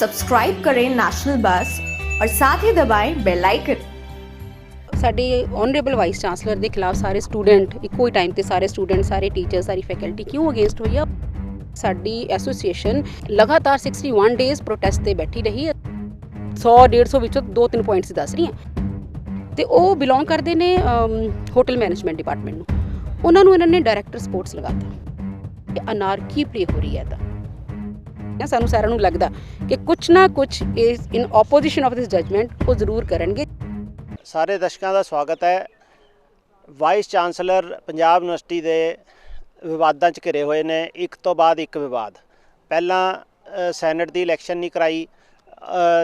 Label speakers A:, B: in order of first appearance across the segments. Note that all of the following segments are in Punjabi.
A: सब्सक्राइब करें नेशनल बस और साथ ही दबाएं बेल आइकन।
B: ਸਾਡੇ ऑनरेबल वाइस चांसलर ਦੇ ਖਿਲਾਫ ਸਾਰੇ ਸਟੂਡੈਂਟ ਇੱਕੋ ਹੀ ਟਾਈਮ ਤੇ ਸਾਰੇ ਸਟੂਡੈਂਟ ਸਾਰੇ ਟੀਚਰ ਸਾਰੀ ਫੈਕਲਟੀ ਕਿਉਂ ਅਗੇਂਸਟ ਹੋਈ ਆ। ਸਾਡੀ ਐਸੋਸੀਏਸ਼ਨ ਲਗਾਤਾਰ 61 ਡੇਜ਼ ਪ੍ਰੋਟੈਸਟ ਤੇ ਬੈਠੀ ਰਹੀ 100-150 ਵਿੱਚੋਂ 2-3 ਪੁਆਇੰਟਸ ਦੱਸ ਰਹੀ ਹਾਂ ਤੇ ਉਹ ਬਿਲੋਂਗ ਕਰਦੇ ਨੇ ਹੋਟਲ ਮੈਨੇਜਮੈਂਟ ਡਿਪਾਰਟਮੈਂਟ ਨੂੰ। ਉਹਨਾਂ ਨੂੰ ਇਹਨਾਂ ਨੇ ਡਾਇਰੈਕਟਰ ਸਪੋਰਟਸ ਲਗਾਤਾ। ਅਨਾਰਕੀ ਪਲੇ ਹੋ ਰਹੀ ਹੈ ਤਾਂ ਸਾਨੂੰ ਸਾਰਿਆਂ ਨੂੰ ਲੱਗਦਾ ਕਿ ਕੁਛ ਨਾ ਕੁਛ ਇਨ ਆਪੋਜੀਸ਼ਨ ਆਫ ਦਿਸ ਜਜਮੈਂਟ ਉਹ ਜ਼ਰੂਰ ਕਰਨਗੇ।
C: ਸਾਰੇ ਦਰਸ਼ਕਾਂ ਦਾ ਸਵਾਗਤ ਹੈ। ਵਾਈਸ ਚਾਂਸਲਰ ਪੰਜਾਬ ਯੂਨੀਵਰਸਿਟੀ ਦੇ ਵਿਵਾਦਾਂ 'ਚ ਘਿਰੇ ਹੋਏ ਨੇ, ਇੱਕ ਤੋਂ ਬਾਅਦ ਇੱਕ ਵਿਵਾਦ। ਪਹਿਲਾਂ ਸੈਨੇਟ ਦੀ ਇਲੈਕਸ਼ਨ ਨਹੀਂ ਕਰਾਈ,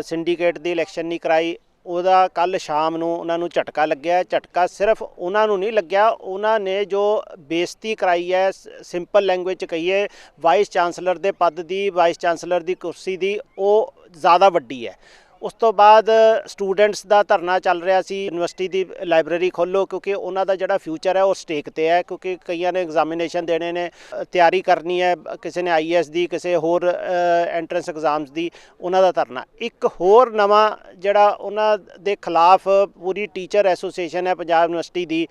C: ਸਿੰਡੀਕੇਟ ਦੀ ਇਲੈਕਸ਼ਨ ਨਹੀਂ ਕਰਾਈ। ਉਹਦਾ ਕੱਲ੍ਹ ਸ਼ਾਮ ਨੂੰ ਉਹਨਾਂ ਨੂੰ ਝਟਕਾ ਲੱਗਿਆ। ਝਟਕਾ ਸਿਰਫ ਉਹਨਾਂ ਨੂੰ ਨਹੀਂ ਲੱਗਿਆ, ਉਹਨਾਂ ਨੇ ਜੋ ਬੇਇੱਜ਼ਤੀ ਕਰਾਈ ਹੈ, ਸਿੰਪਲ ਲੈਂਗੁਏਜ 'ਚ ਕਹੀਏ, ਵਾਈਸ ਚਾਂਸਲਰ ਦੇ ਪਦ ਦੀ, ਵਾਈਸ ਚਾਂਸਲਰ ਦੀ ਕੁਰਸੀ ਦੀ, ਉਹ ਜ਼ਿਆਦਾ ਵੱਡੀ ਹੈ। ਉਸ ਤੋਂ ਬਾਅਦ ਸਟੂਡੈਂਟਸ ਦਾ ਧਰਨਾ ਚੱਲ ਰਿਹਾ ਸੀ, ਯੂਨੀਵਰਸਿਟੀ ਦੀ ਲਾਇਬ੍ਰੇਰੀ ਖੋਲ੍ਹੋ, ਕਿਉਂਕਿ ਉਹਨਾਂ ਦਾ ਜਿਹੜਾ ਫਿਊਚਰ ਹੈ ਉਹ ਸਟੇਕ 'ਤੇ ਹੈ। ਕਿਉਂਕਿ ਕਈਆਂ ਨੇ ਐਗਜ਼ਾਮੀਨੇਸ਼ਨ ਦੇਣੇ ਨੇ, ਤਿਆਰੀ ਕਰਨੀ ਹੈ, ਕਿਸੇ ਨੇ IAS ਦੀ, ਕਿਸੇ ਹੋਰ ਐਂਟਰੈਂਸ ਐਗਜ਼ਾਮਸ ਦੀ, ਉਹਨਾਂ ਦਾ ਧਰਨਾ। ਇੱਕ ਹੋਰ ਨਵਾਂ ਜਿਹੜਾ ਉਹਨਾਂ ਦੇ ਖਿਲਾਫ ਪੂਰੀ ਟੀਚਰ ਐਸੋਸੀਏਸ਼ਨ ਹੈ ਪੰਜਾਬ ਯੂਨੀਵਰਸਿਟੀ ਦੀ,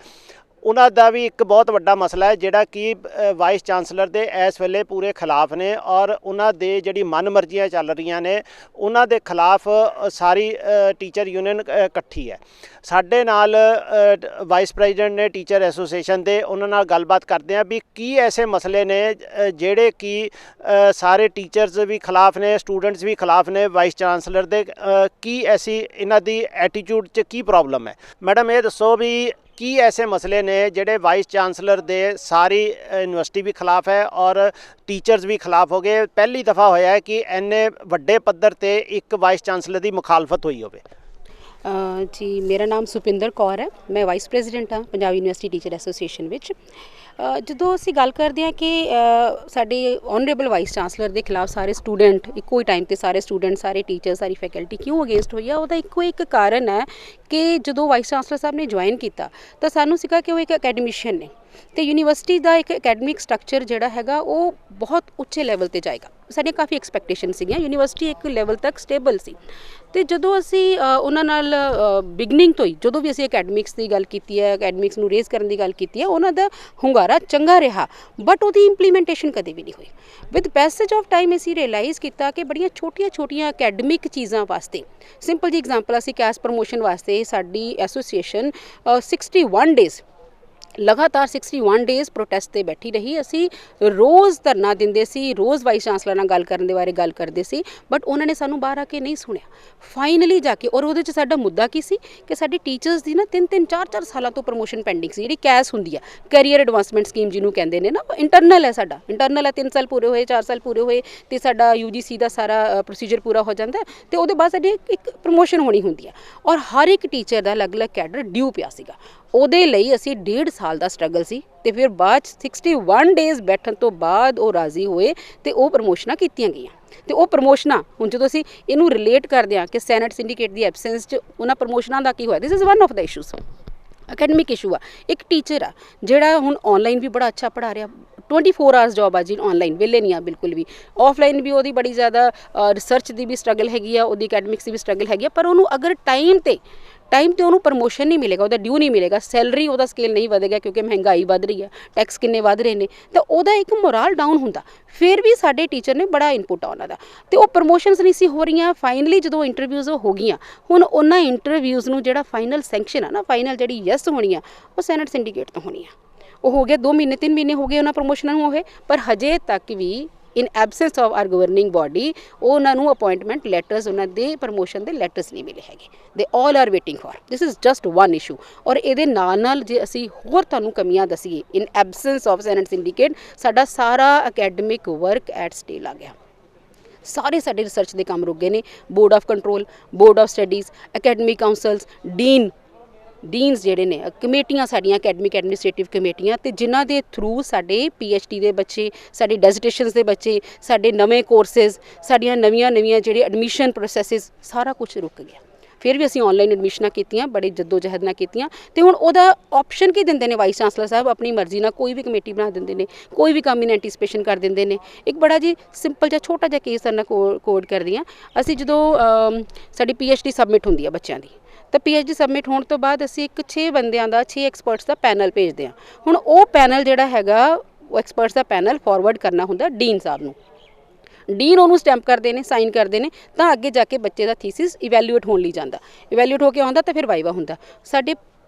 C: ਉਹਨਾਂ ਦਾ ਵੀ ਇੱਕ ਬਹੁਤ ਵੱਡਾ ਮਸਲਾ ਹੈ ਜਿਹੜਾ ਕਿ ਵਾਈਸ ਚਾਂਸਲਰ ਦੇ ਇਸ ਵੇਲੇ ਪੂਰੇ ਖਿਲਾਫ ਨੇ ਔਰ ਉਹਨਾਂ ਦੇ ਜਿਹੜੀ ਮਨ ਮਰਜ਼ੀਆਂ ਚੱਲ ਰਹੀਆਂ ਨੇ ਉਹਨਾਂ ਦੇ ਖਿਲਾਫ ਸਾਰੀ ਟੀਚਰ ਯੂਨੀਅਨ ਇਕੱਠੀ ਹੈ। ਸਾਡੇ ਨਾਲ ਵਾਈਸ ਪ੍ਰੈਜ਼ੀਡੈਂਟ ਨੇ ਟੀਚਰ ਐਸੋਸੀਏਸ਼ਨ ਦੇ, ਉਹਨਾਂ ਨਾਲ ਗੱਲਬਾਤ ਕਰਦੇ ਹਾਂ ਵੀ ਕੀ ਐਸੇ ਮਸਲੇ ਨੇ ਜਿਹੜੇ ਕਿ ਸਾਰੇ ਟੀਚਰਸ ਵੀ ਖਿਲਾਫ ਨੇ, ਸਟੂਡੈਂਟਸ ਵੀ ਖਿਲਾਫ ਨੇ ਵਾਈਸ ਚਾਂਸਲਰ ਦੇ। ਕੀ ਐਸੀ ਇਹਨਾਂ ਦੀ ਐਟੀਟਿਊਡ 'ਚ ਕੀ ਪ੍ਰੋਬਲਮ ਹੈ? ਮੈਡਮ ਇਹ ਦੱਸੋ ਵੀ ਕੀ ਐਸੇ ਮਸਲੇ ਨੇ ਜਿਹੜੇ ਵਾਈਸ ਚਾਂਸਲਰ ਦੇ ਸਾਰੀ ਯੂਨੀਵਰਸਿਟੀ ਵੀ ਖਿਲਾਫ ਹੈ ਔਰ ਟੀਚਰਸ ਵੀ ਖਿਲਾਫ ਹੋ ਗਏ? ਪਹਿਲੀ ਦਫਾ ਹੋਇਆ ਹੈ ਕਿ ਇੰਨੇ ਵੱਡੇ ਪੱਧਰ ਤੇ ਇੱਕ ਵਾਈਸ ਚਾਂਸਲਰ ਦੀ ਮੁਖਾਲਫਤ ਹੋਈ ਹੋਵੇ।
B: ਜੀ ਮੇਰਾ ਨਾਮ ਸੁਪਿੰਦਰ ਕੌਰ ਹੈ, ਮੈਂ ਵਾਈਸ ਪ੍ਰੈਜ਼ੀਡੈਂਟ ਹਾਂ ਪੰਜਾਬ ਯੂਨੀਵਰਸਿਟੀ ਟੀਚਰ ਐਸੋਸੀਏਸ਼ਨ ਵਿੱਚ। ਜਦੋਂ ਅਸੀਂ ਗੱਲ ਕਰਦੇ ਹਾਂ ਕਿ ਸਾਡੇ ਔਨਰੇਬਲ ਵਾਈਸ ਚਾਂਸਲਰ ਦੇ ਖਿਲਾਫ ਸਾਰੇ ਸਟੂਡੈਂਟ ਇੱਕੋ ਹੀ ਟਾਈਮ ਤੇ ਸਾਰੇ ਸਟੂਡੈਂਟ ਸਾਰੇ ਟੀਚਰ ਸਾਰੀ ਫੈਕਲਟੀ ਕਿਉਂ ਅਗੇਂਸਟ ਹੋਈ ਆ, ਉਹਦਾ ਇੱਕੋ ਇੱਕ ਕਾਰਨ ਹੈ ਕਿ ਜਦੋਂ ਵਾਈਸ ਚਾਂਸਲਰ ਸਾਹਿਬ ਨੇ ਜੁਆਇਨ ਕੀਤਾ ਤਾਂ ਸਾਨੂੰ ਸੀਗਾ ਕਿ ਉਹ ਇੱਕ ਅਕੈਡਮਿਸ਼ੀਅਨ ਨੇ ਤੇ ਯੂਨੀਵਰਸਿਟੀ ਦਾ ਇੱਕ ਅਕੈਡਮਿਕ ਸਟਰਕਚਰ ਜਿਹੜਾ ਹੈਗਾ ਉਹ ਬਹੁਤ ਉੱਚੇ ਲੈਵਲ ਤੇ ਜਾਏਗਾ। ਸਾਡੀਆਂ ਕਾਫੀ ਐਕਸਪੈਕਟੇਸ਼ਨ ਸੀਗੀਆਂ, ਯੂਨੀਵਰਸਿਟੀ ਇੱਕ ਲੈਵਲ ਤੱਕ ਸਟੇਬਲ ਸੀ। ਤੇ ਜਦੋਂ ਅਸੀਂ ਉਹਨਾਂ ਨਾਲ ਬਿਗਨਿੰਗ ਤੋਂ ਹੀ ਜਦੋਂ ਵੀ ਅਸੀਂ ਅਕੈਡਮਿਕਸ ਦੀ ਗੱਲ ਕੀਤੀ ਹੈ, ਅਕੈਡਮਿਕਸ ਨੂੰ ਰੇਜ਼ ਕਰਨ ਦੀ ਗੱਲ ਕੀਤੀ ਹੈ, ਉਹਨਾਂ ਦਾ ਹੁੰਗਾਰਾ ਚੰਗਾ ਰਿਹਾ ਬਟ ਉਹਦੀ ਇੰਪਲੀਮੈਂਟੇਸ਼ਨ ਕਦੇ ਵੀ ਨਹੀਂ ਹੋਈ। ਵਿਦ ਪੈਸੇਜ ਆਫ ਟਾਈਮ ਅਸੀਂ ਰਿਅਲਾਈਜ਼ ਕੀਤਾ ਕਿ ਬੜੀਆਂ ਛੋਟੀਆਂ ਅਕੈਡਮਿਕ ਚੀਜ਼ਾਂ ਵਾਸਤੇ, ਸਿੰਪਲ ਜੀ ਐਗਜ਼ਾਮਪਲ, ਅਸੀਂ ਕੈਸ ਪ੍ਰਮੋਸ਼ਨ ਵਾਸਤੇ ਸਾਡੀ ਐਸੋਸੀਏਸ਼ਨ 61 ਡੇਜ਼ ਲਗਾਤਾਰ 61 ਡੇਜ਼ ਪ੍ਰੋਟੈਸਟ ਤੇ ਬੈਠੀ ਰਹੀ। ਅਸੀਂ ਰੋਜ਼ ਧਰਨਾ ਦਿੰਦੇ ਸੀ, ਰੋਜ਼ ਵਾਈਸ ਚਾਂਸਲਰ ਨਾਲ ਗੱਲ ਕਰਨ ਦੇ ਬਾਰੇ ਗੱਲ ਕਰਦੇ ਸੀ ਬਟ ਉਹਨਾਂ ਨੇ ਸਾਨੂੰ ਬਾਹਰ ਆ ਕੇ ਨਹੀਂ ਸੁਣਿਆ। ਫਾਈਨਲੀ ਜਾ ਕੇ, ਔਰ ਉਹਦੇ 'ਚ ਸਾਡਾ ਮੁੱਦਾ ਕੀ ਸੀ ਕਿ ਸਾਡੀ ਟੀਚਰਸ ਦੀ ਨਾ 3-3 4-4 ਸਾਲਾਂ ਤੋਂ ਪ੍ਰਮੋਸ਼ਨ ਪੈਂਡਿੰਗ ਸੀ। ਜਿਹੜੀ ਕੈਸ ਹੁੰਦੀ ਆ, ਕੈਰੀਅਰ ਐਡਵਾਂਸਮੈਂਟ ਸਕੀਮ ਜਿਹਨੂੰ ਕਹਿੰਦੇ ਨੇ ਨਾ, ਇੰਟਰਨਲ ਹੈ, ਸਾਡਾ ਇੰਟਰਨਲ ਹੈ। 3 ਸਾਲ ਪੂਰੇ ਹੋਏ, 4 ਸਾਲ ਪੂਰੇ ਹੋਏ ਤੇ ਸਾਡਾ UGC ਦਾ ਸਾਰਾ ਪ੍ਰੋਸੀਜਰ ਪੂਰਾ ਹੋ ਜਾਂਦਾ ਤੇ ਉਹਦੇ ਬਾਅਦ ਸਾਡੀ ਇੱਕ ਪ੍ਰਮੋਸ਼ਨ ਹੋਣੀ ਹੁੰਦੀ ਆ ਔਰ ਹਰ ਇੱਕ ਟੀਚਰ ਦਾ ਅਲੱਗ-ਅਲੱਗ ਕੈਡਰ ਡਿਊ ਪਿਆ ਸੀਗਾ। ਉਹਦੇ ਲਈ ਅਸੀਂ 1.5 ਸਾਲ ਦਾ ਸਟਰਗਲ ਸੀ ਤੇ ਫਿਰ ਬਾਅਦ 61 ਡੇਜ਼ ਬੈਠਣ ਤੋਂ ਬਾਅਦ ਉਹ ਰਾਜ਼ੀ ਹੋਏ ਤੇ ਉਹ ਪ੍ਰਮੋਸ਼ਨਾਂ ਕੀਤੀਆਂ ਗਈਆਂ। ਤੇ ਉਹ ਪ੍ਰਮੋਸ਼ਨਾਂ ਹੁਣ ਜਦੋਂ ਅਸੀਂ ਇਹਨੂੰ ਰਿਲੇਟ ਕਰਦੇ ਹਾਂ ਕਿ ਸੈਨੇਟ ਸਿੰਡੀਕੇਟ ਦੀ ਐਬਸੈਂਸ 'ਚ ਉਹਨਾਂ ਪ੍ਰਮੋਸ਼ਨਾਂ ਦਾ ਕੀ ਹੋਇਆ, this is one of the issues. Academic issue ਆ, ਇੱਕ ਟੀਚਰ ਆ ਜਿਹੜਾ ਹੁਣ ਔਨਲਾਈਨ ਵੀ ਬੜਾ ਅੱਛਾ ਪੜ੍ਹਾ ਰਿਹਾ, 24 ਆਵਰਸ ਜੋਬ ਆ ਜੀ, ਔਨਲਾਈਨ ਵਿਹਲੇ ਨਹੀਂ ਆ ਬਿਲਕੁਲ ਵੀ। ਆਫਲਾਈਨ ਵੀ ਉਹਦੀ ਬੜੀ ਜ਼ਿਆਦਾ ਰਿਸਰਚ ਦੀ ਵੀ ਸਟਰਗਲ ਹੈਗੀ ਆ, ਉਹਦੀ ਅਕੈਡਮਿਕਸ ਦੀ ਵੀ ਸਟਰਗਲ ਹੈਗੀ ਆ, ਪਰ ਉਹਨੂੰ ਅਗਰ ਟਾਈਮ ਤੇ ਉਹਨੂੰ ਪ੍ਰਮੋਸ਼ਨ ਨਹੀਂ ਮਿਲੇਗਾ, ਉਹਦਾ ਡਿਊ ਨਹੀਂ ਮਿਲੇਗਾ, ਸੈਲਰੀ ਉਹਦਾ ਸਕੇਲ ਨਹੀਂ ਵਧੇਗਾ ਕਿਉਂਕਿ ਮਹਿੰਗਾਈ ਵੱਧ ਰਹੀ ਹੈ, ਟੈਕਸ ਕਿੰਨੇ ਵੱਧ ਰਹੇ ਨੇ, ਤਾਂ ਉਹਦਾ ਇੱਕ ਮੋਰਲ ਡਾਊਨ ਹੁੰਦਾ। ਫਿਰ ਵੀ ਸਾਡੇ ਟੀਚਰ ਨੇ ਬੜਾ ਇਨਪੁਟ ਆ ਉਹਨਾਂ ਦਾ ਤੇ ਉਹ ਪ੍ਰਮੋਸ਼ਨਸ ਨਹੀਂ ਸੀ ਹੋ ਰਹੀਆਂ। ਫਾਈਨਲੀ ਜਦੋਂ ਇੰਟਰਵਿਊਜ਼ ਹੋ ਗਈਆਂ, ਹੁਣ ਉਹਨਾਂ ਇੰਟਰਵਿਊਜ਼ ਨੂੰ ਜਿਹੜਾ ਫਾਈਨਲ ਸੈਂਕਸ਼ਨ ਆ ਨਾ, ਫਾਈਨਲ ਜਿਹੜੀ ਯੈਸ ਹੋਣੀ ਆ, ਉਹ ਸੈਨੇਟ ਸਿੰਡੀਕੇਟ ਤੋਂ ਹੋਣੀ ਆ। ਉਹ ਹੋ ਗਿਆ 2 ਮਹੀਨੇ 3 ਮਹੀਨੇ ਹੋ ਗਏ ਉਹਨਾਂ ਪ੍ਰਮੋਸ਼ਨਾਂ ਨੂੰ ਹੋਏ, ਪਰ ਹਜੇ ਤੱਕ ਵੀ ਇਨ absence of R governing body ਉਹਨਾਂ ਨੂੰ ਅਪੋਇੰਟਮੈਂਟ ਲੈਟਰਸ, ਉਹਨਾਂ ਦੇ ਪ੍ਰਮੋਸ਼ਨ ਦੇ ਲੈਟਰਸ ਨਹੀਂ ਮਿਲੇ ਹੈਗੇ। ਦੇ all are waiting for, this is just one issue. ਔਰ ਇਹਦੇ ਨਾਲ ਜੇ ਅਸੀਂ ਹੋਰ ਤੁਹਾਨੂੰ ਕਮੀਆਂ ਦੱਸੀਏ, ਇਨ ਐਬਸੈਂਸ ਆਫ ਸੈਨੇਟ ਸਿੰਡੀਕੇਟ ਸਾਡਾ ਸਾਰਾ ਅਕੈਡਮਿਕ ਵਰਕ ਐਟ ਸਟੇਲ ਆ ਗਿਆ। ਸਾਰੇ ਸਾਡੇ ਰਿਸਰਚ ਦੇ ਕੰਮ ਰੁਕ ਗਏ ਨੇ। Board of control, board of studies, academic councils, deans ਜਿਹੜੇ ਨੇ, ਕਮੇਟੀਆਂ ਸਾਡੀਆਂ ਅਕੈਡਮਿਕ ਐਡਮਿਨਿਸਟ੍ਰੇਟਿਵ ਕਮੇਟੀਆਂ, ਤੇ ਜਿਨ੍ਹਾਂ ਦੇ ਥਰੂ ਸਾਡੇ PhD ਦੇ ਬੱਚੇ, ਸਾਡੇ ਡੈਜ਼ੀਟੇਸ਼ਨਸ ਦੇ ਬੱਚੇ, ਸਾਡੇ ਨਵੇਂ ਕੋਰਸਿਸ, ਸਾਡੀਆਂ ਨਵੀਆਂ ਜਿਹੜੇ ਐਡਮਿਸ਼ਨ ਪ੍ਰੋਸੈਸਿਸ, ਸਾਰਾ ਕੁਝ ਰੁਕ ਗਿਆ। ਫਿਰ ਵੀ ਅਸੀਂ ਆਨਲਾਈਨ ਐਡਮਿਸ਼ਨਾਂ ਕੀਤੀਆਂ, ਬੜੀ ਜਹਿਦ ਨਾਲ ਕੀਤੀਆਂ। ਤੇ ਹੁਣ ਉਹਦਾ ਆਪਸ਼ਨ ਕੀ ਦਿੰਦੇ ਨੇ ਵਾਈਸ ਚਾਂਸਲਰ ਸਾਹਿਬ, ਆਪਣੀ ਮਰਜ਼ੀ ਨਾਲ ਕੋਈ ਵੀ ਕਮੇਟੀ ਬਣਾ ਦਿੰਦੇ ਨੇ, ਕੋਈ ਵੀ ਕੰਮ ਇਨ ਐਂਟੀਸਪੇਸ਼ਨ ਕਰ ਦਿੰਦੇ ਨੇ। ਇੱਕ ਬੜਾ ਜੀ ਸਿੰਪਲ ਜਿਹਾ ਛੋਟਾ ਜਿਹਾ ਕੇਸ ਨਾਲ ਕੋਡ ਕਰਦੀ ਹਾਂ। ਅਸੀਂ ਜਦੋਂ ਸਾਡੀ PhD ਸਬਮਿਟ ਹੁੰਦੀ ਆ ਬੱਚਿਆਂ ਦੀ, ਤਾਂ PhD ਸਬਮਿਟ ਹੋਣ ਤੋਂ ਬਾਅਦ ਅਸੀਂ ਇੱਕ 6 ਬੰਦਿਆਂ ਦਾ 6 ਐਕਸਪਰਟਸ ਦਾ ਪੈਨਲ ਭੇਜਦੇ ਹਾਂ। ਹੁਣ ਉਹ ਪੈਨਲ ਜਿਹੜਾ ਹੈਗਾ, ਉਹ ਐਕਸਪਰਟਸ ਦਾ ਪੈਨਲ ਫਾਰਵਰਡ ਕਰਨਾ ਹੁੰਦਾ ਡੀਨ ਸਾਹਿਬ ਨੂੰ। ਡੀਨ ਉਹਨੂੰ ਸਟੈਂਪ ਕਰਦੇ ਨੇ, ਸਾਈਨ ਕਰਦੇ ਨੇ, ਤਾਂ ਅੱਗੇ ਜਾ ਕੇ ਬੱਚੇ ਦਾ ਥੀਸਿਸ ਇਵੈਲੂਏਟ ਹੋਣ ਲਈ ਜਾਂਦਾ। ਇਵੈਲੂਏਟ ਹੋ ਕੇ ਆਉਂਦਾ ਤਾਂ ਫਿਰ ਵਾਈਵਾ ਹੁੰਦਾ। ਸਾਡੇ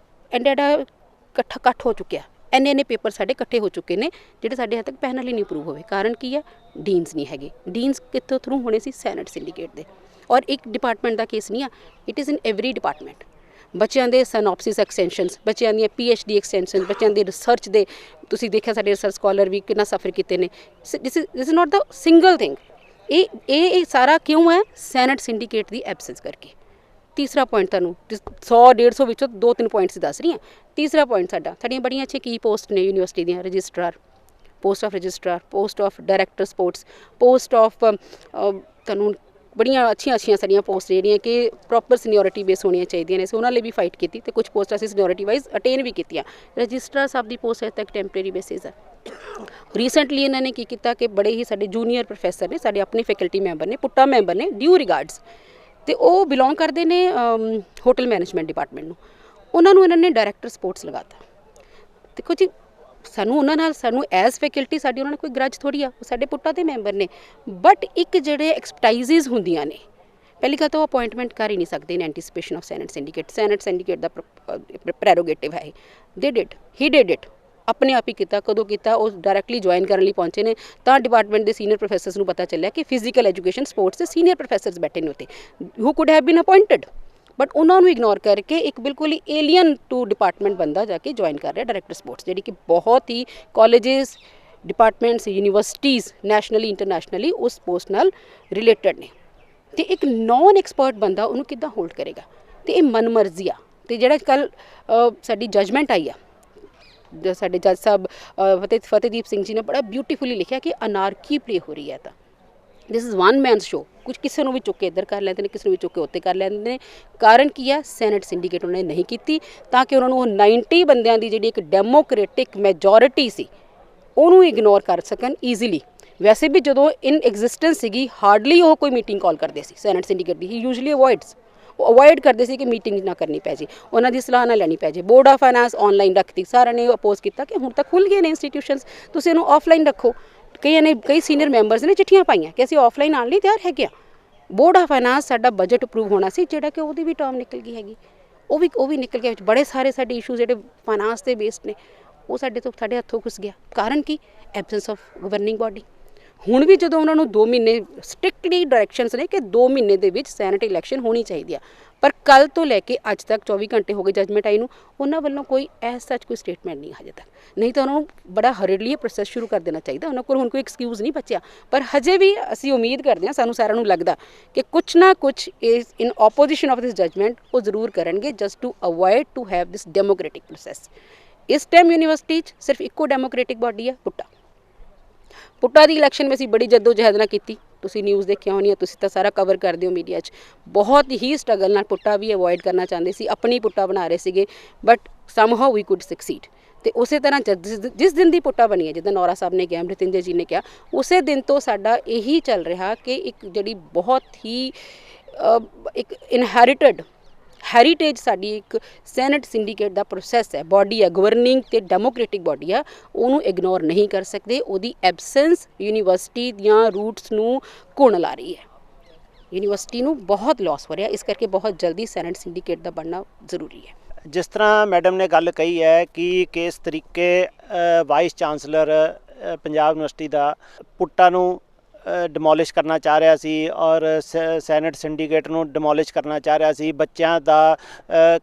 B: ਐਂਡਾ ਇਕੱਠ ਹੋ ਚੁੱਕਿਆ, ਇੰਨੇ ਪੇਪਰ ਸਾਡੇ ਇਕੱਠੇ ਹੋ ਚੁੱਕੇ ਨੇ ਜਿਹੜੇ ਸਾਡੇ ਹੱਦ ਤੱਕ ਪੈਨਲ ਹੀ ਨਹੀਂ ਅਪਰੂਵ ਹੋਵੇ। ਕਾਰਨ ਕੀ ਹੈ? ਡੀਨਸ ਨਹੀਂ ਹੈਗੇ। ਡੀਨਸ ਕਿੱਥੋਂ ਥਰੂ ਹੋਣੇ ਸੀ? ਸੈਨੇਟ ਸਿੰਡੀਕੇਟ ਦੇ। ਔਰ ਇੱਕ ਡਿਪਾਰਟਮੈਂਟ ਦਾ ਕੇਸ ਨਹੀਂ ਆ, it is in every department. ਬੱਚਿਆਂ ਦੇ ਸਨੋਪਸਿਸ ਐਕਸਟੈਂਸ਼ਨਸ, ਬੱਚਿਆਂ ਦੀਆਂ PhD ਐਕਸਟੈਂਸ਼ਨ, ਬੱਚਿਆਂ ਦੀ ਰਿਸਰਚ ਦੇ ਤੁਸੀਂ ਦੇਖਿਆ ਸਾਡੇ ਰਿਸਰਚ ਸਕਾਲਰ ਵੀ ਕਿੰਨਾ ਸਫਰ ਕੀਤੇ ਨੇ। This is not the single thing. ਇਹ ਸਾਰਾ ਕਿਉਂ ਹੈ? ਸੈਨੇਟ ਸਿੰਡੀਕੇਟ ਦੀ ਐਬਸੈਂਸ ਕਰਕੇ। ਤੀਸਰਾ ਪੁਆਇੰਟ ਤੁਹਾਨੂੰ 100-150 ਵਿੱਚੋਂ 2-3 ਪੁਆਇੰਟਸ ਦੱਸ ਰਹੀ ਹਾਂ। ਤੀਸਰਾ ਪੁਆਇੰਟ ਸਾਡੀਆਂ ਬੜੀਆਂ ਅੱਛੀਆਂ ਕੀ ਪੋਸਟ ਨੇ ਯੂਨੀਵਰਸਿਟੀ ਦੀਆਂ, registrar, post of registrar, post of director sports, post of ਤੁਹਾਨੂੰ ਬੜੀਆਂ ਅੱਛੀਆਂ ਸਾਡੀਆਂ ਪੋਸਟ ਜਿਹੜੀਆਂ ਕਿ ਪ੍ਰੋਪਰ ਸੀਨੀਅਰਿਟੀ ਬੇਸ ਹੋਣੀਆਂ ਚਾਹੀਦੀਆਂ ਨੇ। ਅਸੀਂ ਉਹਨਾਂ ਲਈ ਵੀ ਫਾਈਟ ਕੀਤੀ ਤੇ ਕੁਝ ਪੋਸਟ ਅਸੀਂ ਸੀਨੀਅਰਿਟੀ ਵਾਈਜ਼ ਅਟੇਨ ਵੀ ਕੀਤੀਆਂ। ਰਜਿਸਟਰਾਰ ਸਾਹਿਬ ਦੀ ਪੋਸਟ ਅਜੇ ਤੱਕ ਟੈਂਪਰੇਰੀ ਬੇਸਿਸ ਹੈ। ਰੀਸੈਂਟਲੀ ਇਹਨਾਂ ਨੇ ਕੀ ਕੀਤਾ ਕਿ ਬੜੇ ਹੀ ਸਾਡੇ ਜੂਨੀਅਰ ਪ੍ਰੋਫੈਸਰ ਨੇ, ਸਾਡੇ ਆਪਣੇ ਫੈਕਲਟੀ ਮੈਂਬਰ ਨੇ, ਪੁੱਟਾ ਮੈਂਬਰ ਨੇ, ਡਿਊ ਰਿਗਾਰਡਸ, ਤੇ ਉਹ ਬਿਲੋਂਗ ਕਰਦੇ ਨੇ ਹੋਟਲ ਮੈਨੇਜਮੈਂਟ ਡਿਪਾਰਟਮੈਂਟ ਨੂੰ। ਉਹਨਾਂ ਨੂੰ ਇਹਨਾਂ ਨੇ ਡਾਇਰੈਕਟਰ ਸਪੋਰਟਸ ਲਗਾਤਾ। ਦੇਖੋ ਜੀ, ਸਾਨੂੰ ਐਜ਼ ਫੈਕਲਟੀ ਸਾਡੀ ਉਹਨਾਂ ਨਾਲ ਕੋਈ ਗਰਜ ਥੋੜੀ ਆ, ਉਹ ਸਾਡੇ ਪੁੱਟਾਂ ਦੇ ਮੈਂਬਰ ਨੇ। ਬਟ ਇੱਕ ਜਿਹੜੇ ਐਕਸਪਰਟਾਈਜ਼ਸ ਹੁੰਦੀਆਂ ਨੇ, ਪਹਿਲੀ ਗੱਲ ਤਾਂ ਉਹ ਅਪਾਇੰਟਮੈਂਟ ਕਰ ਹੀ ਨਹੀਂ ਸਕਦੇ in anticipation of senate syndicate ਦਾ ਪ੍ਰੈਰੋਗੇਟਿਵ ਹੈ। ਹੀ ਡਿਡ ਇਟ ਆਪਣੇ ਆਪ ਹੀ ਕੀਤਾ। ਕਦੋਂ ਕੀਤਾ? ਉਹ ਡਾਇਰੈਕਟਲੀ ਜੁਆਇਨ ਕਰਨ ਲਈ ਪਹੁੰਚੇ ਨੇ ਤਾਂ ਡਿਪਾਰਟਮੈਂਟ ਦੇ ਸੀਨੀਅਰ ਪ੍ਰੋਫੈਸਰਸ ਨੂੰ ਪਤਾ ਚੱਲਿਆ ਕਿ ਫਿਜ਼ੀਕਲ ਐਜੂਕੇਸ਼ਨ ਸਪੋਰਟਸ ਦੇ ਸੀਨੀਅਰ ਪ੍ਰੋਫੈਸਰਸ ਬੈਠੇ ਨੇ ਉੱਤੇ, who could have been appointed. But ਉਹਨਾਂ ਨੂੰ ਇਗਨੋਰ ਕਰਕੇ ਇੱਕ ਬਿਲਕੁਲ ਹੀ ਏਲੀਅਨ ਟੂ ਡਿਪਾਰਟਮੈਂਟ ਬੰਦਾ ਜਾ ਕੇ ਜੁਆਇਨ ਕਰ ਰਿਹਾ ਡਾਇਰੈਕਟਰ ਸਪੋਰਟਸ, ਜਿਹੜੀ ਕਿ ਬਹੁਤ ਹੀ colleges, departments, universities nationally internationally ਉਸ ਪੋਸਟ ਨਾਲ ਰਿਲੇਟਡ ਨੇ। ਤੇ ਇੱਕ ਨੌਨ ਐਕਸਪਰਟ ਬੰਦਾ ਉਹਨੂੰ ਕਿੱਦਾਂ ਹੋਲਡ ਕਰੇਗਾ? ਤੇ ਇਹ ਮਨਮਰਜ਼ੀ ਆ। ਤੇ ਜਿਹੜਾ ਕੱਲ ਸਾਡੀ ਜਜਮੈਂਟ ਆਈ ਆ, ਸਾਡੇ ਜੱਜ ਸਾਹਿਬ ਫਤਿਹਦੀਪ ਸਿੰਘ ਜੀ ਨੇ ਬੜਾ ਬਿਊਟੀਫੁਲੀ ਲਿਖਿਆ ਕਿ ਅਨਾਰਕੀ ਪਲੇ ਹੋ ਰਹੀ ਹੈ। ਤਾਂ this is one men's show. ਕੁਝ ਕਿਸੇ ਨੂੰ ਵੀ ਚੁੱਕ ਕੇ ਇੱਧਰ ਕਰ ਲੈਂਦੇ ਨੇ, ਕਿਸੇ ਨੂੰ ਵੀ ਚੁੱਕ ਕੇ ਉੱਤੇ ਕਰ ਲੈਂਦੇ ਨੇ। ਕਾਰਨ ਕੀ ਹੈ? ਸੈਨੇਟ ਸਿੰਡੀਕੇਟ ਉਹਨਾਂ ਨੇ ਨਹੀਂ ਕੀਤੀ ਤਾਂ ਕਿ ਉਹਨਾਂ ਨੂੰ ਉਹ 90 ਬੰਦਿਆਂ ਦੀ ਜਿਹੜੀ ਇੱਕ ਡੈਮੋਕ੍ਰੇਟਿਕ ਮੈਜੋਰਿਟੀ ਸੀ ਉਹਨੂੰ ਇਗਨੋਰ ਕਰ ਸਕਣ ਈਜ਼ੀਲੀ। ਵੈਸੇ ਵੀ ਜਦੋਂ ਇਨ ਐਗਜ਼ਿਸਟੈਂਸ ਸੀਗੀ, ਹਾਰਡਲੀ ਉਹ ਕੋਈ ਮੀਟਿੰਗ ਕਾਲ ਕਰਦੇ ਸੀ ਸੈਨੇਟ ਸਿੰਡੀਕੇਟ ਦੀ। ਹੀ ਯੂਜਲੀ ਅਵੋਇਡ ਕਰਦੇ ਸੀ ਕਿ ਮੀਟਿੰਗ ਨਾ ਕਰਨੀ ਪੈ ਜੇ, ਉਹਨਾਂ ਦੀ ਸਲਾਹ ਨਾ ਲੈਣੀ ਪੈ ਜੇ। ਬੋਰਡ ਆਫ ਫਾਈਨਾਂਸ ਆਨਲਾਈਨ ਰੱਖਤੀ, ਸਾਰਿਆਂ ਨੇ ਅਪੋਜ਼ ਕੀਤਾ ਕਿ ਹੁਣ ਤਾਂ ਖੁੱਲ੍ਹ ਗਏ ਨੇ ਇੰਸਟੀਟਿਊਸ਼ਨਸ, ਤੁਸੀਂ ਇਹਨੂੰ ਆਫਲਾਈਨ ਰੱਖੋ। ਕਈ ਸੀਨੀਅਰ ਮੈਂਬਰਸ ਨੇ ਚਿੱਠੀਆਂ ਪਾਈਆਂ ਕਿ ਅਸੀਂ ਆਫਲਾਈਨ ਆਉਣ ਲਈ ਤਿਆਰ ਹੈਗੇ ਹਾਂ। ਬੋਰਡ ਆਫ ਫਾਈਨਾਂਸ ਸਾਡਾ ਬਜਟ ਅਪਰੂਵ ਹੋਣਾ ਸੀ, ਜਿਹੜਾ ਕਿ ਉਹਦੀ ਵੀ ਟਰਮ ਨਿਕਲ ਗਈ ਹੈਗੀ, ਉਹ ਵੀ ਨਿਕਲ ਗਿਆ ਵਿੱਚ। ਬੜੇ ਸਾਰੇ ਸਾਡੇ ਇਸ਼ੂਜ਼ ਜਿਹੜੇ ਫਾਈਨਾਂਸ ਦੇ ਬੇਸਡ ਨੇ ਉਹ ਸਾਡੇ ਹੱਥੋਂ ਖੁੱਸ ਗਿਆ। ਕਾਰਨ ਕੀ? Absence of governing body. ਹੁਣ ਵੀ ਜਦੋਂ ਉਹਨਾਂ ਨੂੰ 2 ਮਹੀਨੇ ਸਟ੍ਰਿਕਟਲੀ ਡਾਇਰੈਕਸ਼ਨਸ ਨੇ ਕਿ 2 ਮਹੀਨੇ ਦੇ ਵਿੱਚ ਸੈਨੇਟ ਇਲੈਕਸ਼ਨ ਹੋਣੀ ਚਾਹੀਦੀ ਆ, ਪਰ ਕੱਲ ਤੋਂ ਲੈ ਕੇ ਅੱਜ ਤੱਕ 24 ਘੰਟੇ ਹੋ ਗਏ ਜਜਮੈਂਟ ਆਈ ਨੂੰ, ਉਹਨਾਂ ਵੱਲੋਂ ਕੋਈ ਐਸ ਸੱਚ ਕੋਈ ਸਟੇਟਮੈਂਟ ਨਹੀਂ ਹਜੇ ਤੱਕ। ਨਹੀਂ ਤਾਂ ਉਹਨਾਂ ਨੂੰ ਬੜਾ ਹਰਡਲੀ ਇਹ ਪ੍ਰੋਸੈਸ ਸ਼ੁਰੂ ਕਰ ਦੇਣਾ ਚਾਹੀਦਾ। ਉਹਨਾਂ ਕੋਲ ਹੁਣ ਕੋਈ ਐਕਸਕਿਊਜ਼ ਨਹੀਂ ਬਚਿਆ। ਪਰ ਹਜੇ ਵੀ ਅਸੀਂ ਉਮੀਦ ਕਰਦੇ ਹਾਂ, ਸਾਨੂੰ ਸਾਰਿਆਂ ਨੂੰ ਲੱਗਦਾ ਕਿ ਕੁਛ ਨਾ ਕੁਛ is in opposition of this judgment ਉਹ ਜ਼ਰੂਰ ਕਰਨਗੇ, just to avoid to have this democratic process. ਇਸ ਟਾਈਮ ਯੂਨੀਵਰਸਿਟੀ 'ਚ ਸਿਰਫ ਇੱਕੋ ਡੈਮੋਕ੍ਰੈਟਿਕ ਬਾਡੀ ਹੈ, ਪੁੱਟਾ ਦੀ ਇਲੈਕਸ਼ਨ ਵਿੱਚ ਅਸੀਂ ਬੜੀ ਜਹਿਦ ਨਾਲ ਕੀਤੀ। ਤੁਸੀਂ ਨਿਊਜ਼ ਦੇਖਿਆ ਹੋਣੀ, ਤੁਸੀਂ ਤਾਂ ਸਾਰਾ ਕਵਰ ਕਰਦੇ ਹੋ ਮੀਡੀਆ 'ਚ। ਬਹੁਤ ਹੀ ਸਟਰਗਲ ਨਾਲ ਪੁੱਟਾ ਵੀ ਅਵੋਇਡ ਕਰਨਾ ਚਾਹੁੰਦੇ ਸੀ, ਆਪਣੀ ਪੁੱਟਾ ਬਣਾ ਰਹੇ ਸੀਗੇ, but somehow we could succeed. ਤੇ ਉਸੇ ਤਰ੍ਹਾਂ ਜਿਸ ਦਿਨ ਦੀ ਪੁੱਟਾ ਬਣੀ ਹੈ, ਜਿੱਦਾਂ ਨੌਰਾ ਸਾਹਿਬ ਨੇ ਕਿਹਾ, ਅਮਰਿਤਿੰਦਰ ਜੀ ਨੇ ਕਿਹਾ, ਉਸੇ ਦਿਨ ਤੋਂ ਸਾਡਾ ਇਹੀ ਚੱਲ ਰਿਹਾ ਕਿ ਇੱਕ ਜਿਹੜੀ ਬਹੁਤ ਹੀ ਇੱਕ ਇਨਹੈਰੀਟਡ ਹੈਰੀਟੇਜ ਸਾਡੀ ਇੱਕ ਸੈਨੇਟ ਸਿੰਡੀਕੇਟ ਦਾ ਪ੍ਰੋਸੈਸ ਹੈ, ਬਾਡੀ ਹੈ, ਗਵਰਨਿੰਗ ਤੇ ਡੈਮੋਕ੍ਰੈਟਿਕ ਬਾਡੀ ਆ, ਉਹਨੂੰ ਇਗਨੋਰ ਨਹੀਂ ਕਰ ਸਕਦੇ। ਉਹਦੀ ਐਬਸੈਂਸ ਯੂਨੀਵਰਸਿਟੀ ਦੀਆਂ ਰੂਟਸ ਨੂੰ ਘੁਣ ਲਾ ਰਹੀ ਹੈ, ਯੂਨੀਵਰਸਿਟੀ ਨੂੰ ਬਹੁਤ ਲਾਸ ਹੋ ਰਿਹਾ। ਇਸ ਕਰਕੇ ਬਹੁਤ ਜਲਦੀ ਸੈਨੇਟ ਸਿੰਡੀਕੇਟ ਦਾ ਬਣਨਾ ਜ਼ਰੂਰੀ ਹੈ।
C: ਜਿਸ ਤਰ੍ਹਾਂ ਮੈਡਮ ਨੇ ਗੱਲ ਕਹੀ ਹੈ ਕਿ ਕਿਸ ਤਰੀਕੇ ਵਾਈਸ ਚਾਂਸਲਰ ਪੰਜਾਬ ਯੂਨੀਵਰਸਿਟੀ ਦਾ ਪੁੱਟਾ ਨੂੰ ਡਿਮੋਲਿਸ਼ ਕਰਨਾ ਚਾਹ ਰਿਹਾ ਸੀ ਔਰ ਸੈਨੇਟ ਸਿੰਡੀਕੇਟ ਨੂੰ ਡਿਮੋਲਿਸ਼ ਕਰਨਾ ਚਾਹ ਰਿਹਾ ਸੀ, ਬੱਚਿਆਂ ਦਾ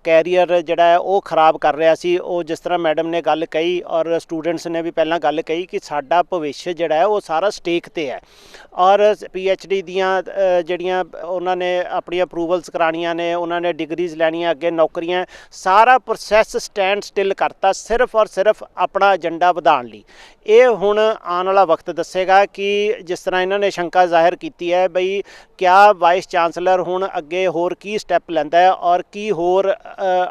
C: ਕੈਰੀਅਰ ਜਿਹੜਾ ਹੈ ਉਹ ਖ਼ਰਾਬ ਕਰ ਰਿਹਾ ਸੀ। ਉਹ ਜਿਸ ਤਰ੍ਹਾਂ ਮੈਡਮ ਨੇ ਗੱਲ ਕਹੀ ਔਰ ਸਟੂਡੈਂਟਸ ਨੇ ਵੀ ਪਹਿਲਾਂ ਗੱਲ ਕਹੀ ਕਿ ਸਾਡਾ ਭਵਿੱਖ ਜਿਹੜਾ ਹੈ ਉਹ ਸਾਰਾ ਸਟੇਕ 'ਤੇ ਹੈ। ਔਰ PhD ਦੀਆਂ ਜਿਹੜੀਆਂ ਉਹਨਾਂ ਨੇ ਆਪਣੀਆਂ ਅਪਰੂਵਲਸ ਕਰਾਉਣੀਆਂ ਨੇ, ਉਹਨਾਂ ਨੇ ਡਿਗਰੀਜ਼ ਲੈਣੀਆਂ, ਅੱਗੇ ਨੌਕਰੀਆਂ, ਸਾਰਾ ਪ੍ਰੋਸੈਸ ਸਟੈਂਡ ਸਟਿਲ ਕਰਤਾ ਸਿਰਫ ਔਰ ਸਿਰਫ ਆਪਣਾ ਏਜੰਡਾ ਵਧਾਉਣ ਲਈ। ਇਹ ਹੁਣ ਆਉਣ ਵਾਲਾ ਵਕਤ ਦੱਸੇਗਾ ਕਿ ਜਿਸ ਤਰ੍ਹਾਂ ਇਹਨਾਂ ਨੇ ਸ਼ੰਕਾ ਜ਼ਾਹਿਰ ਕੀਤੀ ਹੈ ਬਈ ਕਿਆ ਵਾਈਸ ਚਾਂਸਲਰ ਹੁਣ ਅੱਗੇ ਹੋਰ ਕੀ ਸਟੈਪ ਲੈਂਦਾ ਹੈ ਔਰ ਕੀ ਹੋਰ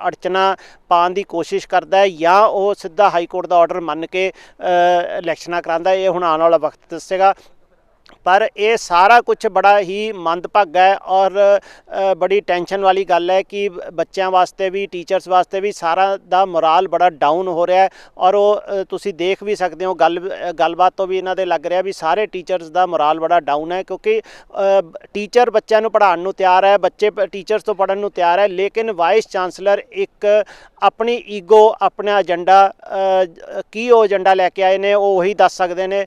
C: ਅੜਚਨਾ ਪਾਉਣ ਦੀ ਕੋਸ਼ਿਸ਼ ਕਰਦਾ ਹੈ ਜਾਂ ਉਹ ਸਿੱਧਾ ਹਾਈ ਕੋਰਟ ਦਾ ਆਰਡਰ ਮੰਨ ਕੇ ਇਲੈਕਸ਼ਨਾਂ ਕਰਾਉਂਦਾ। ਇਹ ਹੁਣ ਆਉਣ ਵਾਲਾ ਵਕਤ ਦੱਸੇਗਾ। ਪਰ ਇਹ ਸਾਰਾ ਕੁਝ ਬੜਾ ਹੀ ਮੰਦਭਾਗਾ ਹੈ ਔਰ ਬੜੀ ਟੈਨਸ਼ਨ ਵਾਲੀ ਗੱਲ ਹੈ ਕਿ ਬੱਚਿਆਂ ਵਾਸਤੇ ਵੀ ਟੀਚਰਸ ਵਾਸਤੇ ਵੀ ਸਾਰਾ ਦਾ ਮੋਰਾਲ ਬੜਾ ਡਾਊਨ ਹੋ ਰਿਹਾ ਹੈ ਔਰ ਉਹ ਤੁਸੀਂ ਦੇਖ ਵੀ ਸਕਦੇ ਹੋ ਗੱਲਬਾਤ ਤੋਂ ਵੀ ਇਹਨਾਂ ਦੇ ਲੱਗ ਰਿਹਾ ਵੀ ਸਾਰੇ ਟੀਚਰਸ ਦਾ ਮੋਰਾਲ ਬੜਾ ਡਾਊਨ ਹੈ ਕਿਉਂਕਿ ਟੀਚਰ ਬੱਚਿਆਂ ਨੂੰ ਪੜ੍ਹਾਉਣ ਨੂੰ ਤਿਆਰ ਹੈ, ਬੱਚੇ ਟੀਚਰਸ ਤੋਂ ਪੜ੍ਹਨ ਨੂੰ ਤਿਆਰ ਹੈ, ਲੇਕਿਨ ਵਾਈਸ ਚਾਂਸਲਰ ਇੱਕ ਆਪਣੀ ਈਗੋ ਆਪਣਾ ਏਜੰਡਾ ਕੀ ਉਹ ਏਜੰਡਾ ਲੈ ਕੇ ਆਏ ਨੇ ਉਹ ਉਹੀ ਦੱਸ ਸਕਦੇ ਨੇ।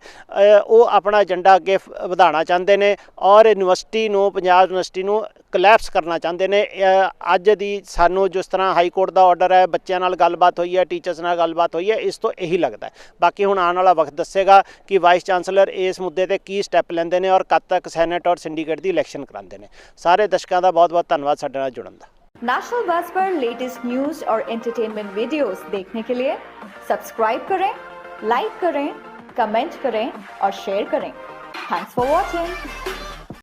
C: ਉਹ ਆਪਣਾ ਏਜੰਡਾ ਅੱਗੇ ਵਧਾਉਣਾ ਚਾਹੁੰਦੇ ਨੇ ਔਰ ਯੂਨੀਵਰਸਿਟੀ ਨੂੰ ਪੰਜਾਬ ਯੂਨੀਵਰਸਿਟੀ ਨੂੰ ਕਲੈਪਸ ਕਰਨਾ ਚਾਹੁੰਦੇ ਨੇ। ਅੱਜ ਦੀ ਸਾਨੂੰ ਜਿਸ ਤਰ੍ਹਾਂ ਹਾਈ ਕੋਰਟ ਦਾ ਆਰਡਰ ਹੈ, ਬੱਚਿਆਂ ਨਾਲ ਗੱਲਬਾਤ ਹੋਈ ਹੈ, ਟੀਚਰਸ ਨਾਲ ਗੱਲਬਾਤ ਹੋਈ ਹੈ, ਇਸ ਤੋਂ ਇਹੀ ਲੱਗਦਾ ਹੈ। ਬਾਕੀ ਹੁਣ ਆਉਣ ਵਾਲਾ ਵਕਤ ਦੱਸੇਗਾ ਕਿ ਵਾਈਸ ਚਾਂਸਲਰ ਇਸ ਮੁੱਦੇ ਤੇ ਕੀ ਸਟੈਪ ਲੈਂਦੇ ਨੇ ਔਰ ਕਦ ਤੱਕ ਸੈਨੇਟ ਔਰ ਸਿੰਡੀਕੇਟ ਦੀ ਇਲੈਕਸ਼ਨ ਕਰਾਉਂਦੇ ਨੇ। ਸਾਰੇ ਦਰਸ਼ਕਾਂ ਦਾ ਬਹੁਤ ਬਹੁਤ ਧੰਨਵਾਦ ਸਾਡੇ ਨਾਲ ਜੁੜਨ ਦਾ।
A: नेशनल बस पर लेटेस्ट न्यूज और एंटरटेनमेंट वीडियोस देखने के लिए सब्सक्राइब करें, लाइक करें, कमेंट करें और शेयर करें। Thanks for watching.